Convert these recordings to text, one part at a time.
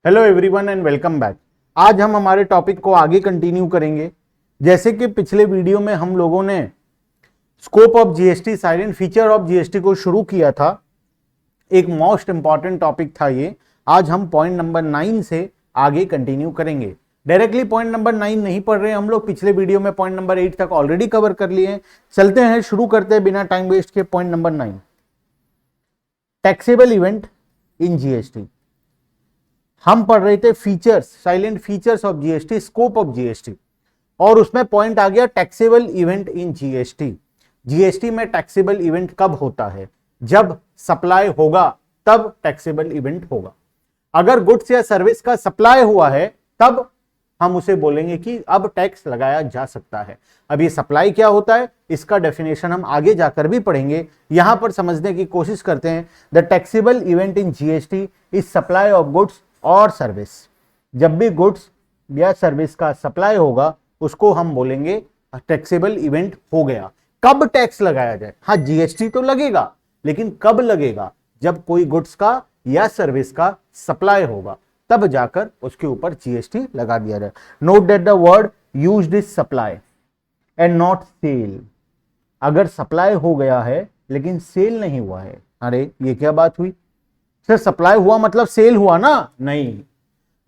Hello everyone and welcome back. आज हम हमारे टॉपिक को आगे कंटिन्यू करेंगे। जैसे कि पिछले वीडियो में हम लोगों ने scope of GST, silent feature of GST को शुरू किया था। एक मोस्ट इंपॉर्टेंट टॉपिक था ये। आज हम पॉइंट नंबर 9 से आगे कंटिन्यू करेंगे। डायरेक्टली पॉइंट नंबर 9 नहीं पढ़ रहे हम लोग, पिछले वीडियो में पॉइंट नंबर 8 तक ऑलरेडी कवर कर लिए हैं। चलते हैं, शुरू करते हैं बिना टाइम वेस्ट के। Point number 9, taxable event in GST. हम पढ़ रहे थे features, salient features of GST, scope of GST, और उसमें पॉइंट आ गया taxable event in GST. GST में टैक्सेबल इवेंट कब होता है? जब सप्लाई होगा तब टैक्सेबल इवेंट होगा। अगर गुड्स या सर्विस का सप्लाई हुआ है तब हम उसे बोलेंगे कि अब टैक्स लगाया जा सकता है। अब ये सप्लाई क्या होता है इसका डेफिनेशन हम आगे जाकर भी पढ़ेंगे। यहां पर समझने की कोशिश करते हैं। The taxable event in GST is supply of goods और सर्विस। जब भी गुड्स या सर्विस का सप्लाई होगा उसको हम बोलेंगे टैक्सेबल इवेंट हो गया। कब टैक्स लगाया जाए? हाँ, जीएसटी तो लगेगा, लेकिन कब लगेगा? जब कोई गुड्स का या सर्विस का सप्लाई होगा तब जाकर उसके ऊपर जीएसटी लगा दिया जाए। Note that the word used is supply and not sale. अगर सप्लाई हो गया है लेकिन सेल नहीं हुआ है, अरे ये क्या बात हुई सर? सप्लाई हुआ मतलब सेल हुआ ना? नहीं,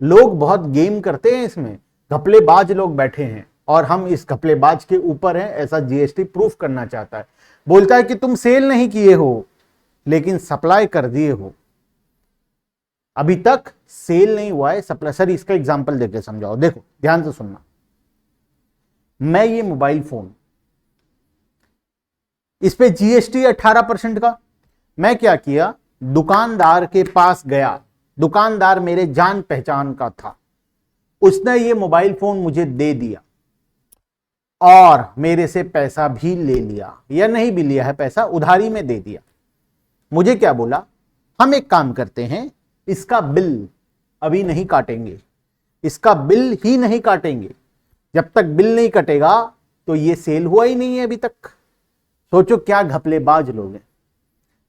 लोग बहुत गेम करते हैं इसमें, घपलेबाज लोग बैठे हैं और हम इस घपलेबाज के ऊपर हैं, ऐसा जीएसटी प्रूफ करना चाहता है। बोलता है कि तुम सेल नहीं किए हो लेकिन सप्लाई कर दिए हो, अभी तक सेल नहीं हुआ है सप्लाई। सर इसका एग्जांपल देके समझाओ। देखो ध्यान से सुनना। मैं ये मोबाइल फोन, इस पे जीएसटी 18% का। मैं क्या किया, दुकानदार के पास गया, दुकानदार मेरे जान पहचान का था, उसने ये मोबाइल फोन मुझे दे दिया और मेरे से पैसा भी ले लिया, या नहीं भी लिया है, पैसा उधारी में दे दिया। मुझे क्या बोला, हम एक काम करते हैं, इसका बिल अभी नहीं काटेंगे, इसका बिल ही नहीं काटेंगे। जब तक बिल नहीं कटेगा तो ये सेल हुआ ही नहीं है अभी तक। सोचो क्या घपलेबाज लोग हैं,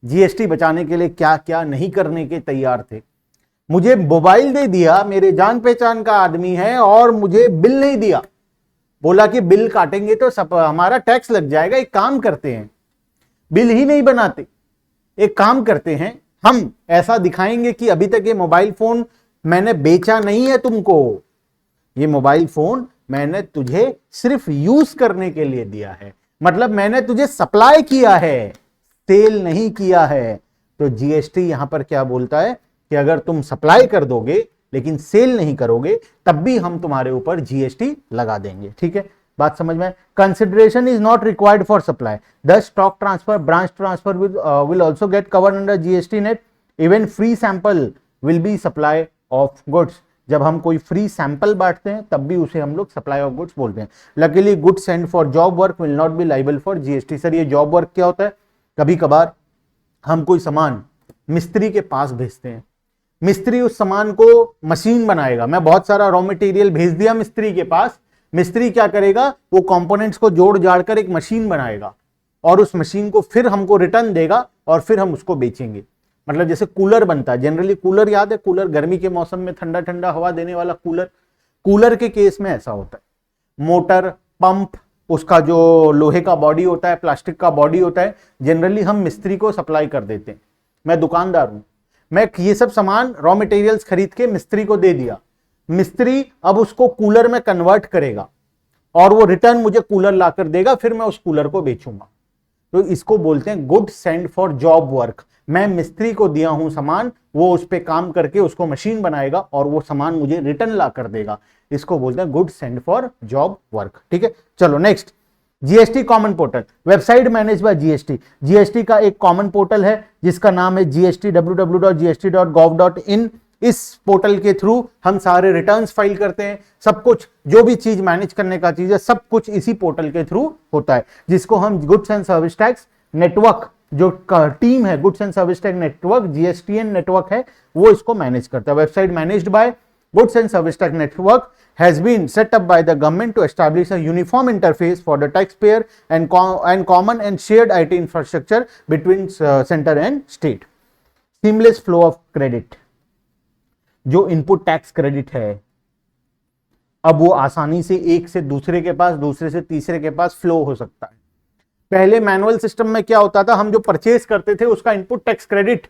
जीएसटी बचाने के लिए क्या क्या नहीं करने के तैयार थे। मुझे मोबाइल दे दिया, मेरे जान पहचान का आदमी है, और मुझे बिल नहीं दिया। बोला कि बिल काटेंगे तो सब हमारा टैक्स लग जाएगा। एक काम करते हैं, बिल ही नहीं बनाते, एक काम करते हैं, हम ऐसा दिखाएंगे कि अभी तक ये मोबाइल फोन मैंने बेचा नहीं है तुमको, ये मोबाइल फोन मैंने तुझे सिर्फ यूज करने के लिए दिया है, मतलब मैंने तुझे सप्लाई किया है, सेल नहीं किया है। तो जीएसटी यहां पर क्या बोलता है कि अगर तुम सप्लाई कर दोगे लेकिन सेल नहीं करोगे तब भी हम तुम्हारे ऊपर जीएसटी लगा देंगे। ठीक है, बात समझ में? Consideration is not required for supply, the stock transfer, branch transfer will also get covered under GST net. Even free sample will be supply of goods. जब हम कोई फ्री सैंपल बांटते हैं तब भी उसे हम लोग सप्लाई ऑफ गुड्स बोलते हैं। Luckily goods send for job work will not be liable for GST. Sir ये जॉब वर्क क्या होता है? कभी कभार हम कोई सामान मिस्त्री के पास भेजते हैं, मिस्त्री उस सामान को मशीन बनाएगा। मैं बहुत सारा रॉ मटेरियल भेज दिया मिस्त्री के पास, मिस्त्री क्या करेगा, वो कंपोनेंट्स को जोड़ जाड़ कर एक मशीन बनाएगा और उस मशीन को फिर हमको रिटर्न देगा और फिर हम उसको बेचेंगे। मतलब जैसे कूलर बनता है, जनरली कूलर याद है, कूलर गर्मी के मौसम में ठंडा ठंडा हवा देने वाला कूलर। कूलर के केस में ऐसा होता है, मोटर, पंप, उसका जो लोहे का बॉडी होता है, प्लास्टिक का बॉडी होता है, जनरली हम मिस्त्री को सप्लाई कर देते हैं। मैं दुकानदार हूं, मैं ये सब सामान रॉ मटेरियल्स खरीद के मिस्त्री को दे दिया, मिस्त्री अब उसको कूलर में कन्वर्ट करेगा और वो रिटर्न मुझे कूलर लाकर देगा, फिर मैं उस कूलर को बेचूंगा। तो इसको बोलते हैं good send for job work. मैं मिस्त्री को दिया हूं सामान, वो उस पे काम करके उसको मशीन बनाएगा और वो सामान मुझे रिटर्न ला कर देगा। इसको बोलते हैं good send for job work. ठीक है, चलो next. GST common portal, website manage by GST. GST का एक कॉमन पोर्टल है जिसका नाम है जीएसटी www.gst.gov.in। इस पोर्टल के थ्रू हम सारे रिटर्न्स फाइल करते हैं, सब कुछ जो भी चीज मैनेज करने का चीज है सब कुछ इसी पोर्टल के थ्रू होता है, जिसको हम goods and service tax network, जो टीम है goods and service tax network, GSTN network है, वो इसको मैनेज करता है। Website managed by goods and service tax network has been set up by the government to establish a uniform interface for the taxpayer and common and shared IT infrastructure between center and state. Seamless flow of credit. जो input tax credit है, अब वो आसानी से एक से दूसरे के पास, दूसरे से तीसरे के पास फ्लो हो सकता है। पहले मैनुअल सिस्टम में क्या होता था, हम जो परचेज करते थे उसका इनपुट टैक्स क्रेडिट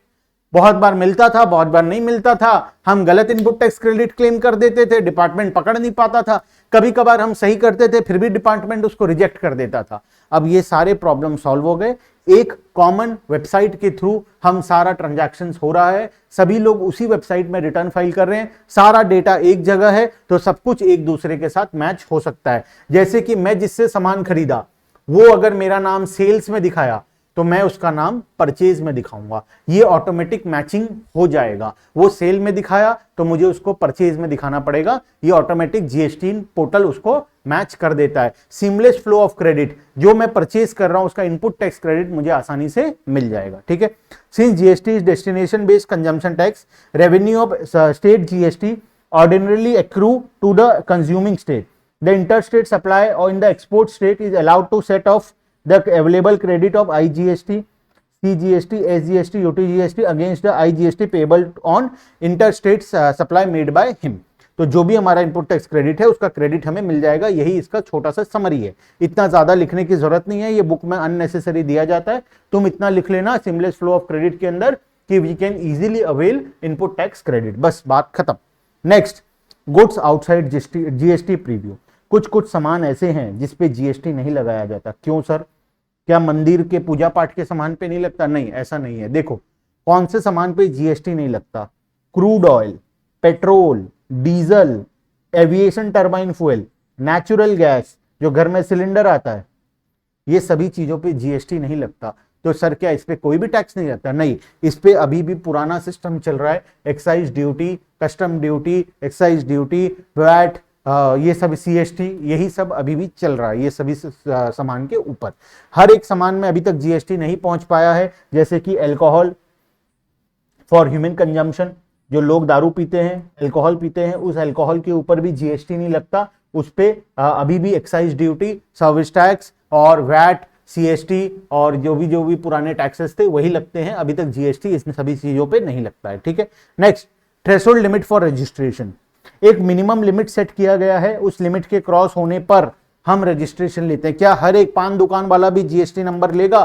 बहुत बार मिलता था, बहुत बार नहीं मिलता था, हम गलत इनपुट टैक्स क्रेडिट क्लेम कर देते थे, डिपार्टमेंट पकड़ नहीं पाता था, कभी कभार हम सही करते थे फिर भी डिपार्टमेंट उसको रिजेक्ट कर देता था। अब ये सारे प्रॉब्लम सॉल्व हो गए, एक कॉमन वेबसाइट के थ्रू हम सारा ट्रांजैक्शन हो रहा है, सभी लोग उसी वेबसाइट में रिटर्न फाइल कर रहे हैं, सारा डेटा एक जगह है, तो सब कुछ एक दूसरे के साथ मैच हो सकता है। जैसे कि मैं जिससे सामान खरीदा वो अगर मेरा नाम सेल्स में दिखाया तो मैं उसका नाम परचेज में दिखाऊंगा, ये ऑटोमेटिक मैचिंग हो जाएगा। वो सेल में दिखाया तो मुझे उसको परचेज में दिखाना पड़ेगा, ये ऑटोमेटिक जीएसटी पोर्टल उसको मैच कर देता है। सीमलेस फ्लो ऑफ क्रेडिट, जो मैं परचेज कर रहा हूं उसका इनपुट टैक्स क्रेडिट मुझे आसानी से मिल जाएगा। ठीक है, since GST is destination based consumption tax, revenue of state GST ordinarily accrue to the consuming state, the interstate supply or in the export state is allowed to set off the available credit of IGST, CGST, SGST, UTGST against the IGST payable on interstate supply made by him। तो जो भी हमारा input tax credit है उसका credit हमें मिल जाएगा, यही इसका छोटा सा समरी है। इतना ज्यादा लिखने की जरूरत नहीं है, ये बुक में अननेसेसरी दिया जाता है, तुम इतना लिख लेना सीमलेस फ्लो ऑफ क्रेडिट के अंदर कि we can easily avail input tax credit, बस बात खत्म। Next, goods outside GST preview. कुछ कुछ सामान ऐसे हैं जिसपे जीएसटी नहीं लगाया जाता। क्यों सर, क्या मंदिर के पूजा पाठ के सामान पे नहीं लगता? नहीं, ऐसा नहीं है। देखो कौन से सामान पे जीएसटी नहीं लगता, crude oil, petrol, diesel, aviation turbine fuel, natural gas, जो घर में सिलेंडर आता है, ये सभी चीजों पे जीएसटी नहीं लगता। तो सर क्या इस पे कोई भी टैक्स नहीं लगता? नहीं, इस पे अभी भी पुराना सिस्टम चल रहा है, excise duty, custom duty, excise duty, VAT, ये सब सीएसटी, यही सब अभी भी चल रहा है ये सभी सामान के ऊपर। हर एक सामान में अभी तक जीएसटी नहीं पहुंच पाया है, जैसे कि अल्कोहल फॉर ह्यूमन कंजम्पशन, जो लोग दारू पीते हैं, अल्कोहल पीते हैं, उस अल्कोहल के ऊपर भी जीएसटी नहीं लगता, उस पे अभी भी एक्साइज ड्यूटी, सर्विस टैक्स और वैट, सीएसटी और जो भी पुराने टैक्सेस थे वही लगते हैं, अभी तक जीएसटी इन सभी चीजों पे नहीं लगता है। ठीक है, next, threshold limit for registration. एक मिनिमम लिमिट सेट किया गया है, उस लिमिट के क्रॉस होने पर हम रजिस्ट्रेशन लेते हैं। क्या हर एक पान दुकान वाला भी जीएसटी नंबर लेगा?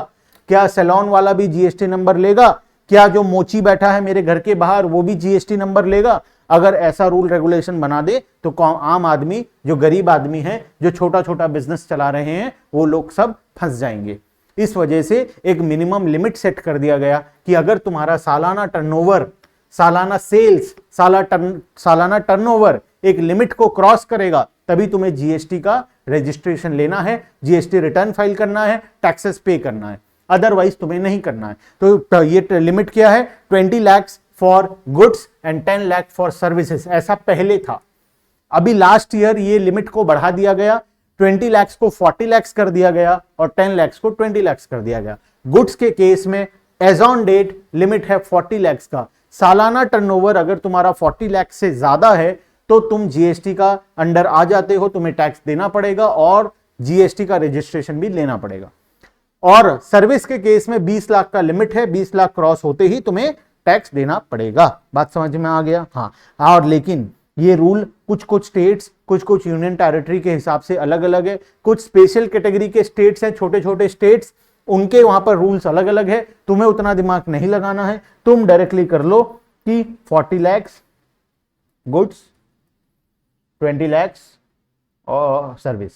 क्या सैलून वाला भी जीएसटी नंबर लेगा? क्या जो मोची बैठा है मेरे घर के बाहर वो भी जीएसटी नंबर लेगा? अगर ऐसा रूल रेगुलेशन बना दे तो आम आदमी, जो गरीब आदमी है, जो छोटा छोटा बिजनेस चला रहे हैं, वो लोग सब फंस जाएंगे। इस वजह से एक मिनिमम लिमिट सेट कर दिया गया कि अगर तुम्हारा सालाना टर्नओवर, सालाना सेल्स, सालाना टर्नओवर एक लिमिट को क्रॉस करेगा तभी तुम्हें जीएसटी का रजिस्ट्रेशन लेना है, जीएसटी रिटर्न फाइल करना है, टैक्सेस पे करना है, अदरवाइज तुम्हें नहीं करना है। तो ये लिमिट क्या है? 20 lakh for goods and 10 lakh for services, ऐसा पहले था। अभी लास्ट ईयर ये लिमिट को बढ़ा दिया गया, 20 लाख को 40 लाख कर दिया गया और 10 लाख को 20 लाख कर दिया गया। गुड्स के केस में एज ऑन डेट लिमिट है 40 लाख का। सालाना टर्नओवर अगर तुम्हारा 40 लाख से ज्यादा है तो तुम जीएसटी का अंडर आ जाते हो, तुम्हें टैक्स देना पड़ेगा और जीएसटी का रजिस्ट्रेशन भी लेना पड़ेगा। और सर्विस के केस में 20 लाख का लिमिट है, 20 लाख क्रॉस होते ही तुम्हें टैक्स देना पड़ेगा। बात समझ में आ गया? हाँ, और लेकिन ये रूल कुछ कुछ स्टेट्स, कुछ कुछ यूनियन टेरिटरी के हिसाब से अलग अलग है। कुछ स्पेशल कैटेगरी के स्टेट्स हैं, छोटे छोटे स्टेट्स, उनके वहां पर रूल्स अलग अलग है, तुम्हें उतना दिमाग नहीं लगाना है। तुम डायरेक्टली कर लो कि 40 लाख गुड्स, 20 लाख और सर्विस,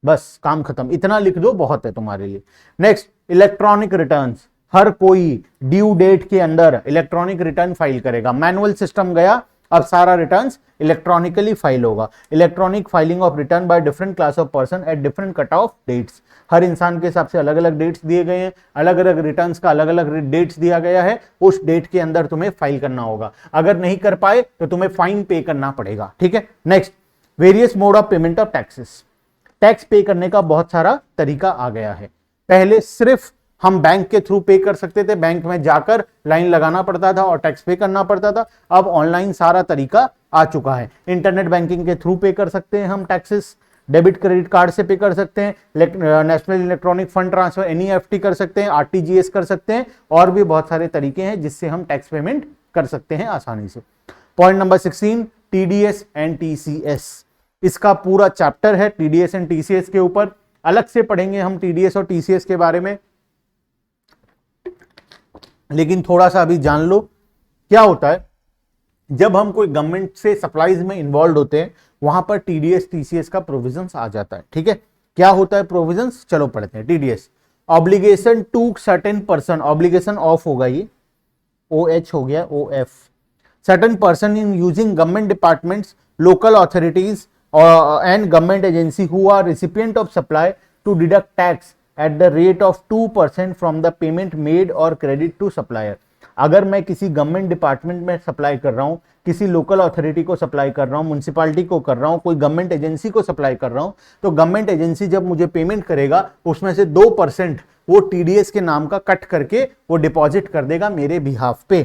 बस काम खत्म। इतना लिख दो, बहुत है तुम्हारे लिए। Next, electronic returns. हर कोई ड्यू डेट के अंदर इलेक्ट्रॉनिक रिटर्न फाइल करेगा। मैनुअल सिस्टम गया, अब सारा रिटर्न्स इलेक्ट्रॉनिकली फाइल होगा। Electronic filing of return by different class of person at different cut off dates. हर इंसान के हिसाब से अलग अलग डेट्स दिए गए हैं, अलग अलग रिटर्न्स का अलग अलग डेट्स दिया गया है, उस डेट के अंदर तुम्हें फाइल करना होगा। अगर नहीं कर पाए तो तुम्हें फाइन पे करना पड़ेगा। ठीक है, next, various mode of payment of taxes. Tax पे करने का बहुत सारा तरीका आ गया है। पहले सिर्फ हम बैंक के थ्रू पे कर सकते थे, बैंक में जाकर लाइन लगाना पड़ता था और टैक्स पे करना पड़ता था। अब ऑनलाइन सारा तरीका आ चुका है। इंटरनेट बैंकिंग के थ्रू पे कर सकते हैं हम टैक्सेस, डेबिट क्रेडिट कार्ड से पे कर सकते हैं, national electronic fund transfer NEFT कर सकते हैं, आरटीजीएस कर सकते हैं, और भी बहुत सारे तरीके हैं जिससे हम टैक्स पेमेंट कर सकते हैं आसानी से। Point number 16, TDS and TCS. इसका पूरा चैप्टर है टीडीएस एंड टीसीएस के ऊपर, अलग से पढ़ेंगे हम टीडीएस और टीसीएस के बारे में, लेकिन थोड़ा सा अभी जान लो क्या होता है। जब हम कोई गवर्नमेंट से सप्लाईज में इन्वॉल्व होते हैं वहां पर टीडीएस टीसीएस का प्रोविजंस आ जाता है। ठीक है, क्या होता है प्रोविजंस, चलो पढ़ते हैं। TDS, obligation to certain person, obligation of होगा ये, ओ एच हो गया, O F, certain person in using government departments, local authorities and government agency who are recipient of supply to deduct tax at the rate of 2% from the payment made or credit to supplier। अगर मैं किसी government department में supply कर रहा हूं, किसी local authority को supply कर रहा हूं, म्युनिसिपैलिटी को कर रहा हूं, कोई गवर्नमेंट एजेंसी को सप्लाई कर रहा हूं, तो गवर्नमेंट एजेंसी जब मुझे पेमेंट करेगा उसमें से 2% वो टीडीएस के नाम का कट करके वो डिपॉजिट कर देगा मेरे बिहाफ पे।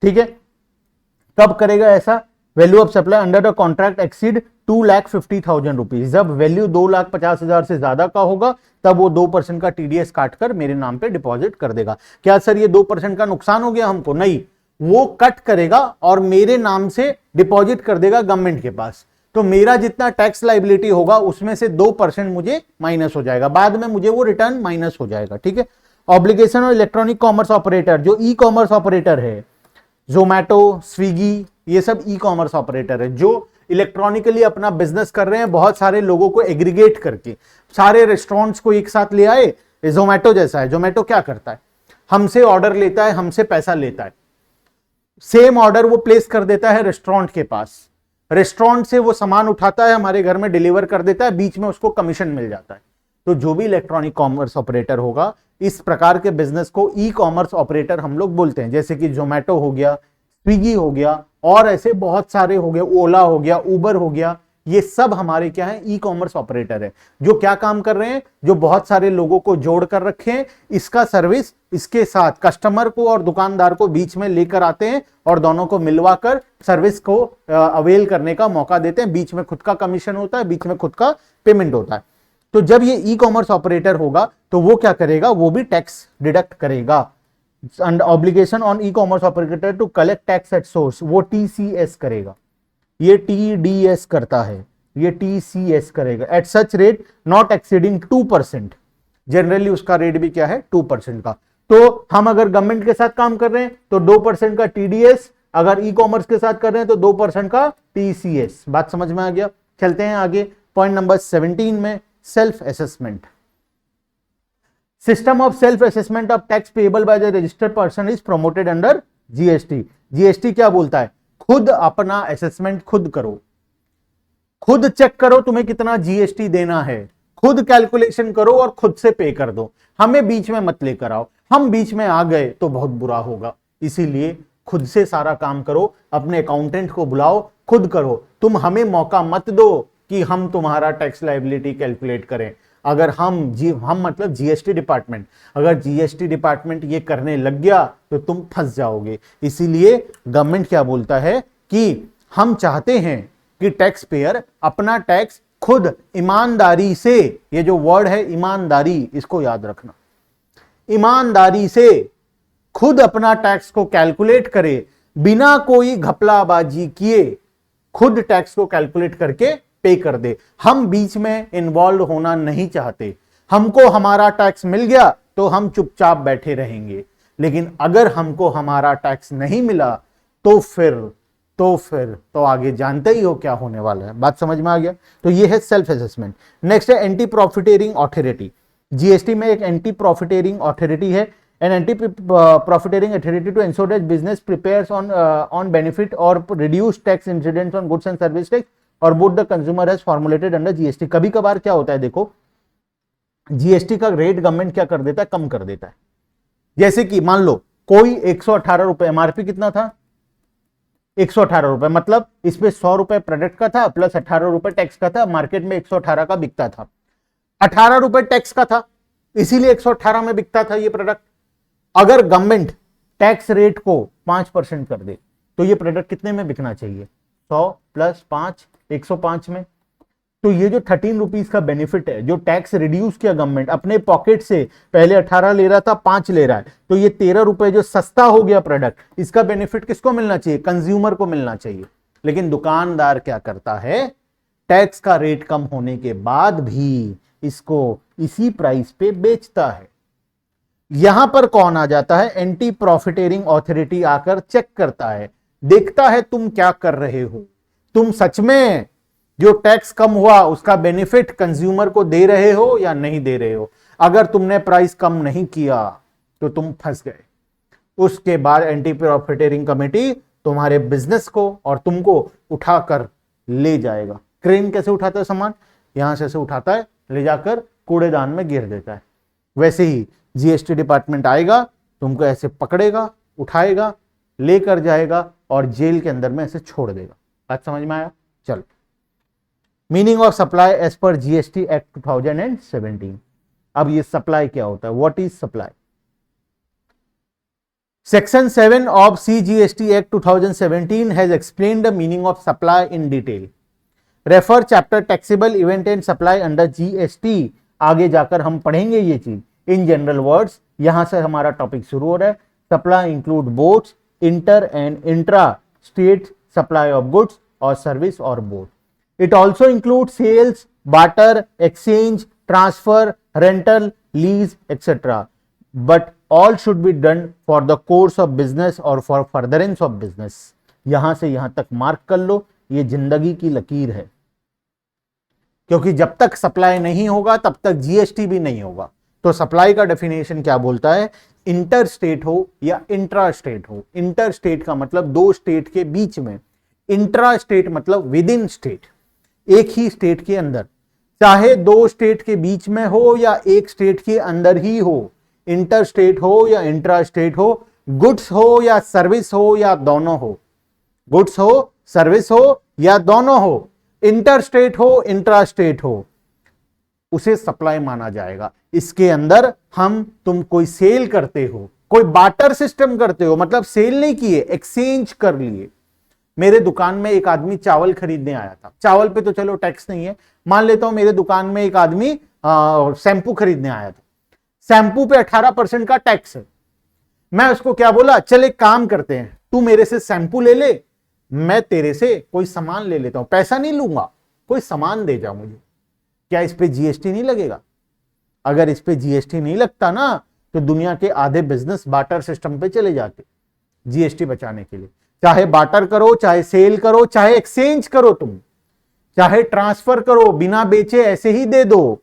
ठीक है, कब करेगा ऐसा, value of supply under the contract exceed 2,50,000 rupees, जब वैल्यू 2,50,000 से ज्यादा का होगा तब वो 2% का टीडीएस काटकर मेरे नाम पे डिपॉजिट कर देगा। क्या सर ये 2% का नुकसान हो गया हमको, नहीं, वो कट करेगा और मेरे नाम से डिपॉजिट कर देगा गवर्नमेंट के पास, तो मेरा जितना टैक्स लाइबिलिटी होगा उसमें से 2% मुझे माइनस हो जाएगा, बाद में मुझे वो रिटर्न माइनस हो जाएगा। ठीक है, ऑब्लिगेशन और इलेक्ट्रॉनिक कॉमर्स ऑपरेटर, जो ई कॉमर्स ऑपरेटर है, जोमैटो, स्विगी, ये सब ई कॉमर्स ऑपरेटर है जो इलेक्ट्रॉनिकली अपना बिजनेस कर रहे हैं, बहुत सारे लोगों को एग्रीगेट करके सारे रेस्टोरेंट्स को एक साथ ले आए। जोमैटो जैसा है, जोमैटो क्या करता है, हमसे ऑर्डर लेता है, हमसे पैसा लेता है, सेम ऑर्डर वो प्लेस कर देता है रेस्टोरेंट के पास, रेस्टोरेंट से वो सामान उठाता है, हमारे घर में डिलीवर कर देता है, बीच में उसको कमीशन मिल जाता है। तो जो भी इलेक्ट्रॉनिक कॉमर्स ऑपरेटर होगा, इस प्रकार के बिजनेस को ई कॉमर्स ऑपरेटर हम लोग बोलते हैं, जैसे कि जोमैटो हो गया, स्विगी हो गया, और ऐसे बहुत सारे हो गए, ओला हो गया, उबर हो गया, ये सब हमारे क्या है, ई कॉमर्स ऑपरेटर है, जो क्या काम कर रहे हैं, जो बहुत सारे लोगों को जोड़ कर रखे हैं, इसका सर्विस इसके साथ कस्टमर को और दुकानदार को बीच में लेकर आते हैं और दोनों को मिलवाकर सर्विस को अवेल करने का मौका देते हैं। बीच में खुद का कमीशन होता है, बीच में खुद का पेमेंट होता है। तो जब ये ई कॉमर्स ऑपरेटर होगा तो वो क्या करेगा, वो भी टैक्स डिडक्ट करेगा। Obligation on e commerce operator to collect tax at source, वो टीसीएस करेगा, ये टीडीएस करता है, ये टीसीएस करेगा at such rate not exceeding 2%। Generally उसका रेट भी क्या है, 2% का। तो हम अगर गवर्नमेंट के साथ काम कर रहे हैं तो 2% का टीडीएस, अगर ई कॉमर्स के साथ कर रहे हैं तो 2% का टीसीएस। बात समझ में आ गया, चलते हैं आगे। पॉइंट नंबर 17 में self assessment. System of self assessment of tax payable by the registered person is promoted under GST. GST क्या बोलता है, खुद अपना असेसमेंट खुद करो, खुद चेक करो तुम्हें कितना जीएसटी देना है, खुद कैलकुलेशन करो और खुद से पे कर दो, हमें बीच में मत लेकर आओ, हम बीच में आ गए तो बहुत बुरा होगा। इसीलिए खुद से सारा काम करो, अपने अकाउंटेंट को बुलाओ, खुद करो, तुम हमें मौका मत दो कि हम तुम्हारा टैक्स लायबिलिटी कैलकुलेट करें। अगर हम मतलब जीएसटी डिपार्टमेंट, अगर जीएसटी डिपार्टमेंट ये करने लग गया तो तुम फंस जाओगे। इसीलिए गवर्नमेंट क्या बोलता है कि हम चाहते हैं कि टैक्स पेयर अपना टैक्स खुद ईमानदारी से, ये जो वर्ड है ईमानदारी, इसको याद रखना, ईमानदारी से खुद अपना टैक्स को कैलकुलेट करे, बिना कोई घपलाबाजी किए खुद टैक्स को कैलकुलेट करके पे कर दे। हम बीच में इन्वॉल्व होना नहीं चाहते, हमको हमारा टैक्स मिल गया तो हम चुपचाप बैठे रहेंगे, लेकिन अगर हमको हमारा टैक्स नहीं मिला तो फिर आगे जानते ही हो क्या होने वाला है। बात समझ में आ गया। तो ये है सेल्फ असेसमेंट। नेक्स्ट है एंटी प्रॉफिटेरिंग अथॉरिटी। जीएसटी में एक एंटी प्रॉफिटेरिंग अथॉरिटी है, an anti profiteering authority to ensure that business prepares on benefit और reduce tax incidents on goods and service tax और both the consumer has formulated under GST. कभी कभार क्या होता है, देखो जीएसटी का रेट गवर्नमेंट क्या कर देता है, कम कर देता है। जैसे कि मान लो कोई 118 रुपए, एमआरपी कितना था 118 रुपए, मतलब इस पे 100 रुपए प्रोडक्ट का था प्लस 18 रुपए टैक्स का था, मार्केट में 118 का बिकता था, 18 रुपए टैक्स का था, इसीलिए 118 में बिकता था ये प्रोडक्ट। अगर गवर्नमेंट टैक्स रेट को 5% कर दे तो ये प्रोडक्ट कितने में बिकना चाहिए, 100 प्लस 5 105 में। तो ये जो 13 रुपीज का बेनिफिट है, जो टैक्स रिड्यूस किया गवर्नमेंट अपने पॉकेट से, पहले 18 ले रहा था 5 ले रहा है, तो ये 13 रुपए जो सस्ता हो गया प्रोडक्ट, इसका बेनिफिट किसको मिलना चाहिए? कंज्यूमर को मिलना चाहिए। लेकिन दुकानदार क्या करता है, टैक्स का रेट कम होने के बाद भी इसको इसी प्राइस पे बेचता है। यहां पर कौन आ जाता है? एंटी प्रॉफिटेरिंग अथॉरिटी आकर चेक करता है, देखता है तुम क्या कर रहे हो, तुम सच में जो टैक्स कम हुआ उसका बेनिफिट कंज्यूमर को दे रहे हो या नहीं दे रहे हो। अगर तुमने प्राइस कम नहीं किया तो तुम फंस गए। उसके बाद एंटी प्रॉफिटेरिंग कमेटी तुम्हारे बिजनेस को और तुमको उठाकर ले जाएगा। क्रेन कैसे उठाता है सामान? यहां से उठाता है, ले जाकर कूड़ेदान में गिर देता है। वैसे ही जीएसटी डिपार्टमेंट आएगा, तुमको ऐसे पकड़ेगा, उठाएगा, लेकर जाएगा और जेल के अंदर में ऐसे छोड़ देगा। बात समझ में आया? चलो, meaning of supply as per GST act 2017। अब ये सप्लाई क्या होता है? What is supply? Section 7 of CGST Act 2017 has explained the meaning of supply in detail. Refer chapter taxable event and supply under GST। आगे जाकर हम पढ़ेंगे ये चीज इन जनरल वर्ड्स। यहां से हमारा टॉपिक शुरू हो रहा है। Supply include both inter and intra state supply of goods और सर्विस और बोथ। It also include sales, barter, exchange, transfer, rental, lease etcetera, but all should be done for the course of business or for furtherance of business। यहां से यहां तक mark कर लो, ये जिंदगी की लकीर है, क्योंकि जब तक सप्लाई नहीं होगा तब तक जीएसटी भी नहीं होगा। तो सप्लाई का डेफिनेशन क्या बोलता है? इंटर स्टेट हो या इंट्रा स्टेट हो। इंटर स्टेट का मतलब दो स्टेट के बीच में, इंट्रा स्टेट मतलब विद इन स्टेट, एक ही स्टेट के अंदर, चाहे दो स्टेट के बीच में हो या एक स्टेट के अंदर ही हो। इंटर स्टेट हो या इंट्रा स्टेट हो, गुड्स हो या सर्विस हो या दोनों हो, गुड्स हो, सर्विस हो या दोनों हो, इंटर स्टेट हो, इंट्रा स्टेट हो, उसे सप्लाई माना जाएगा। इसके अंदर तुम कोई सेल करते हो, कोई बार्टर सिस्टम करते हो, मतलब सेल नहीं किए, एक्सचेंज कर लिए। मेरे दुकान में एक आदमी चावल खरीदने आया था, चावल पे तो चलो टैक्स नहीं है, मान लेता हूं मेरे दुकान में एक आदमी शैंपू खरीदने आया था, शैंपू पे 18% का टैक्स है। मैं उसको क्या बोला, चल एक काम करते हैं, तू मेरे से शैंपू ले ले, मैं तेरे से कोई सामान ले लेता हूं, पैसा नहीं लूंगा, कोई सामान दे जा मुझे। क्या इस पे जीएसटी नहीं लगेगा? अगर इस पे जीएसटी नहीं लगता ना तो दुनिया के आधे बिजनेस बार्टर सिस्टम पे चले जाते जीएसटी बचाने के लिए। चाहे बार्टर करो, चाहे सेल करो, चाहे एक्सचेंज करो, तुम चाहे ट्रांसफर करो, बिना बेचे ऐसे ही दे दो,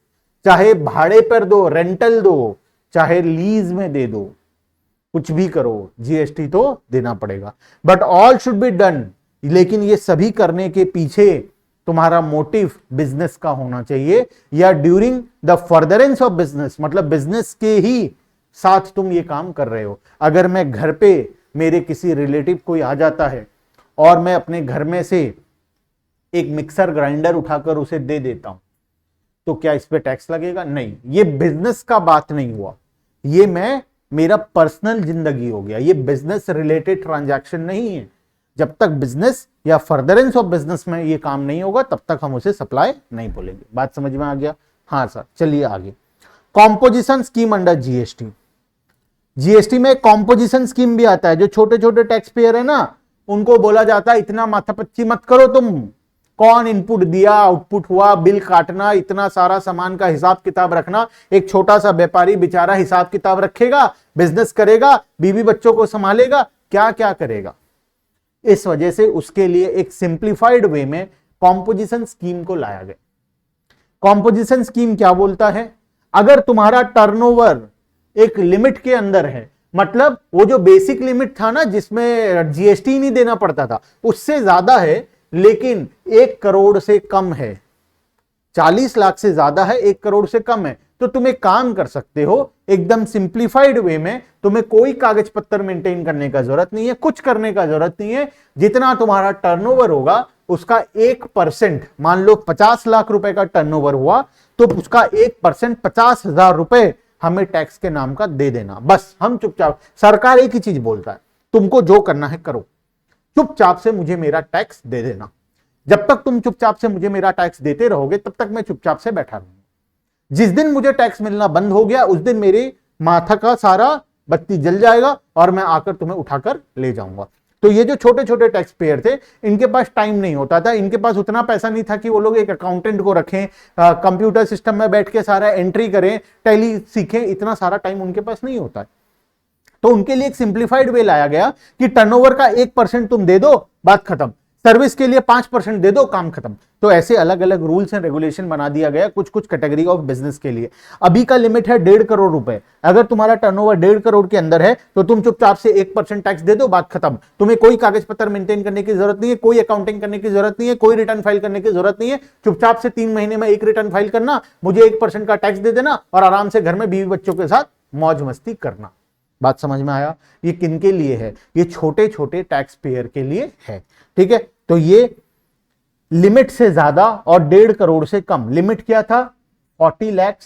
चाहे भाड़े पर दो, रेंटल दो, चाहे लीज में दे दो, कुछ भी करो, जीएसटी तो देना पड़ेगा। But all should be done, लेकिन ये सभी करने के पीछे तुम्हारा मोटिव बिजनेस का होना चाहिए, या during the furtherance of business, मतलब बिजनेस के ही साथ तुम ये काम कर रहे हो। अगर मैं घर पे मेरे किसी रिलेटिव कोई आ जाता है और मैं अपने घर में से एक मिक्सर ग्राइंडर उठाकर उसे दे देता हूं, तो क्या इस पे टैक्स लगेगा? नहीं, ये बिजनेस का बात नहीं हुआ, ये मेरा पर्सनल जिंदगी हो गया, ये बिजनेस रिलेटेड ट्रांजैक्शन नहीं है। जब तक बिजनेस या फर्दरेंस ऑफ बिजनेस में ये काम नहीं होगा तब तक हम उसे सप्लाई नहीं बोलेंगे। बात समझ में आ गया? हाँ सर, चलिए आगे। Composition scheme under GST. GST में कॉम्पोजिशन स्कीम भी आता है। जो छोटे छोटे टैक्स पेयर है ना, उनको बोला जाता है इतना माथापच्ची मत करो तुम, कौन इनपुट दिया, आउटपुट हुआ, बिल काटना, इतना सारा सामान का हिसाब किताब रखना। एक छोटा सा व्यापारी बेचारा हिसाब किताब रखेगा, बिजनेस करेगा, बीवी बच्चों को संभालेगा, क्या क्या करेगा। इस वजह से उसके लिए एक सिंप्लीफाइड वे में कॉम्पोजिशन स्कीम को लाया गया। कॉम्पोजिशन स्कीम क्या बोलता है? अगर तुम्हारा टर्नओवर एक लिमिट के अंदर है, मतलब वो जो बेसिक लिमिट था ना जिसमें जीएसटी नहीं देना पड़ता था, उससे ज्यादा है, लेकिन 1 करोड़ से कम है, 40 लाख से ज्यादा है, 1 करोड़ से कम है, तो तुम एक काम कर सकते हो, एकदम सिंप्लीफाइड वे में तुम्हें कोई कागज पत्तर मेंटेन करने का जरूरत नहीं है, कुछ करने का जरूरत नहीं है। जितना तुम्हारा टर्नओवर होगा उसका 1%, मान लो 50 लाख रुपए का टर्नओवर हुआ तो उसका 1% 50,000 रुपए हमें टैक्स के नाम का दे देना। बस हम चुपचाप, सरकार एक ही चीज बोलता है, तुमको जो करना है करो, चुपचाप से मुझे मेरा टैक्स दे देना। जब तक तुम चुपचाप से मुझे मेरा टैक्स देते रहोगे तब तक मैं चुपचाप से बैठा रहूंगा। जिस दिन मुझे टैक्स मिलना बंद हो गया उस दिन मेरे माथा का सारा बत्ती जल जाएगा और मैं आकर तुम्हें उठाकर ले जाऊंगा। तो ये जो छोटे छोटे टैक्स पेयर थे इनके पास टाइम नहीं होता था, इनके पास उतना पैसा नहीं था कि वो लोग एक अकाउंटेंट को रखें, कंप्यूटर सिस्टम में बैठ के सारा एंट्री करें, टैली सीखें, इतना सारा टाइम उनके पास नहीं होता है। तो उनके लिए एक सिंप्लीफाइड वे लाया गया कि टर्नओवर का 1% तुम दे दो, बात खत्म। सर्विस के लिए 5% दे दो, काम खत्म। तो ऐसे अलग अलग रूल्स एंड रेगुलेशन बना दिया गया कुछ कुछ कैटेगरी ऑफ बिजनेस के लिए। अभी का लिमिट है 1.5 करोड़ रुपए। अगर तुम्हारा टर्नओवर 1.5 करोड़ के अंदर है तो तुम चुपचाप से 1% टैक्स दे दो, बात खत्म। तुम्हें कोई कागज पत्र मेंटेन करने की जरूरत नहीं है, कोई अकाउंटिंग करने की जरूरत नहीं है, कोई रिटर्न फाइल करने की जरूरत नहीं है। चुपचाप से 3 महीने में एक रिटर्न फाइल करना, मुझे 1% का टैक्स दे देना और आराम से घर में बीवी बच्चों के साथ मौज मस्ती करना। बात समझ में आया? ये किन के लिए है? ये छोटे छोटे टैक्स पेयर के लिए है। ठीक है, तो ये लिमिट से ज्यादा और 1.5 करोड़ से कम। लिमिट क्या था? 40 लाख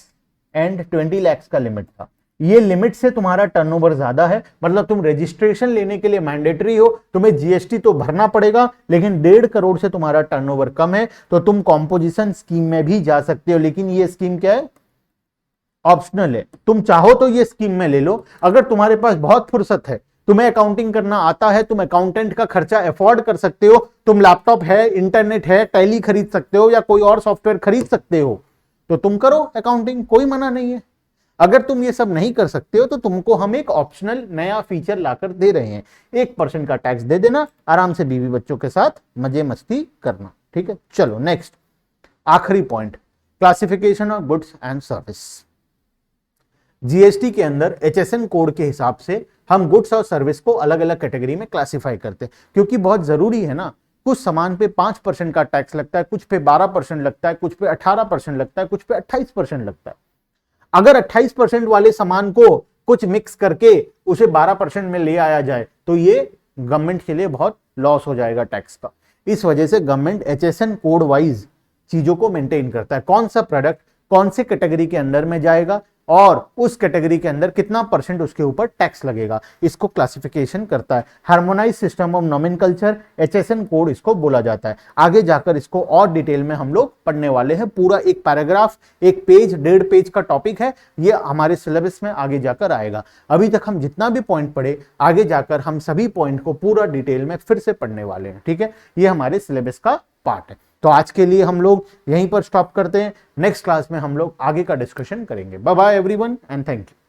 एंड 20 लाख का लिमिट था। ये लिमिट से तुम्हारा टर्नओवर ज्यादा है, मतलब तुम रजिस्ट्रेशन लेने के लिए मैंडेटरी हो, तुम्हें जीएसटी तो भरना पड़ेगा, लेकिन 1.5 करोड़ से तुम्हारा टर्नओवर कम है तो तुम कॉम्पोजिशन स्कीम में भी जा सकते हो। लेकिन ये स्कीम क्या है? ऑप्शनल है। तुम चाहो तो ये स्कीम में ले लो। अगर तुम्हारे पास बहुत फुर्सत है, तुम्हें अकाउंटिंग करना आता है, तुम अकाउंटेंट का खर्चा अफोर्ड कर सकते हो, तुम लैपटॉप है, इंटरनेट है, टैली खरीद सकते हो या कोई और सॉफ्टवेयर खरीद सकते हो, तो तुम करो अकाउंटिंग, कोई मना नहीं है। अगर तुम ये सब नहीं कर सकते हो तो तुमको हम एक ऑप्शनल नया फीचर लाकर दे रहे हैं। 1% का टैक्स दे देना, आराम से बीवी बच्चों के साथ मजे मस्ती करना। ठीक है, चलो नेक्स्ट, आखिरी point, classification of goods and service. GST के अंदर एचएसएन कोड के हिसाब से हम गुड्स और सर्विस को अलग अलग कैटेगरी में क्लासिफाई करते हैं, क्योंकि बहुत जरूरी है ना। कुछ सामान पे 5% का टैक्स लगता है, कुछ पे 12% लगता है, कुछ पे 18% लगता है, कुछ पे 28% लगता है। अगर 28% वाले सामान को कुछ मिक्स करके उसे 12% में ले आया जाए तो ये गवर्नमेंट के लिए बहुत लॉस हो जाएगा टैक्स का। इस वजह से गवर्नमेंट एचएसएन कोड वाइज चीजों को मेंटेन करता है, कौन सा प्रोडक्ट कौन से कैटेगरी के अंदर में जाएगा और उस कैटेगरी के अंदर कितना % उसके ऊपर टैक्स लगेगा, इसको क्लासिफिकेशन करता है। Harmonize system of nomenclature, HSN code इसको बोला जाता है। आगे जाकर इसको और डिटेल में हम लोग पढ़ने वाले हैं। पूरा एक पैराग्राफ, एक पेज, 1.5 पेज का टॉपिक है, ये हमारे सिलेबस में आगे जाकर आएगा। अभी तक हम जितना भी पॉइंट पढ़े, आगे जाकर हम सभी पॉइंट को पूरा डिटेल में फिर से पढ़ने वाले हैं। ठीक है, ये हमारे सिलेबस का पार्ट है। तो आज के लिए हम लोग यहीं पर स्टॉप करते हैं। नेक्स्ट क्लास में हम लोग आगे का डिस्कशन करेंगे। Bye bye everyone and thank you.